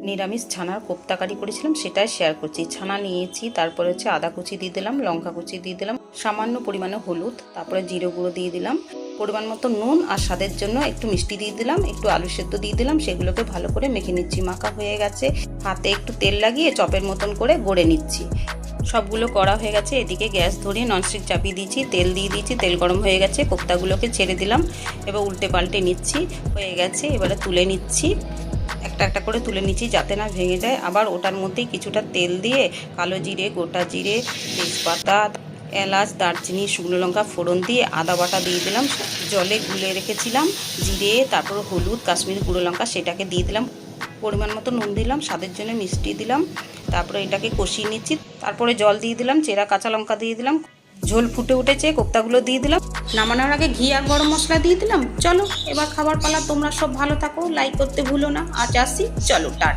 নিরামিষ ছানার কোপ্তা কারি করেছিলাম, সেটাই শেয়ার করছি। ছানা নিয়েছি, তারপরে হচ্ছে আদা কুচি দিয়ে দিলাম, লঙ্কা কুচি দিয়ে দিলাম, সামান্য পরিমাণে হলুদ, তারপরে জিরে গুঁড়ো দিয়ে দিলাম, পরিমাণ মতো নুন, আর স্বাদের জন্য একটু মিষ্টি দিয়ে দিলাম, একটু আলু সেদ্ধ দিয়ে দিলাম। সেগুলোকে ভালো করে মেখে নিচ্ছি। মাখা হয়ে গেছে, হাতে একটু তেল লাগিয়ে চপের মতন করে গড়ে নিচ্ছি। সবগুলো করা হয়ে গেছে। এদিকে গ্যাস ধরিয়ে ননস্টিক চাপিয়ে দিয়েছি, তেল দিয়ে দিয়েছি, তেল গরম হয়ে গেছে, কোপ্তাগুলোকে ছেড়ে দিলাম। এবার উল্টে পাল্টে নিচ্ছি। হয়ে গেছে, এবারে তুলে নিচ্ছি। একটা একটা করে তুলে নিচ্ছি যাতে না ভেঙে যায়। আবার ওটার মধ্যেই কিছুটা তেল দিয়ে কালো জিরে, গোটা জিরে, তেজপাতা, এলাচ, দারচিনি, শুকনো লঙ্কা ফোড়ন দিয়ে আদা বাটা দিয়ে দিলাম। জলে গুলে রেখেছিলাম জিরে, তারপর হলুদ, কাশ্মীরি গুঁড়ো লঙ্কা, সেটাকে দিয়ে দিলাম। পরিমাণ মতো নুন দিলাম, স্বাদের জন্য মিষ্টি দিলাম। তারপরে এটাকে কষিয়ে নিচ্ছি। তারপরে জল দিয়ে দিলাম, চেরা কাঁচা লঙ্কা দিয়ে দিলাম। ঝোল ফুটে উঠেছে, কোপ্তাগুলো দিয়ে দিলাম। নামানোর আগে ঘি আর গরম মশলা দিয়ে দিলাম। চলো এবার খাবার পালা। তোমরা সব ভালো থাকো, লাইক করতে ভুলো না। আজ আসি, চলো টাটা।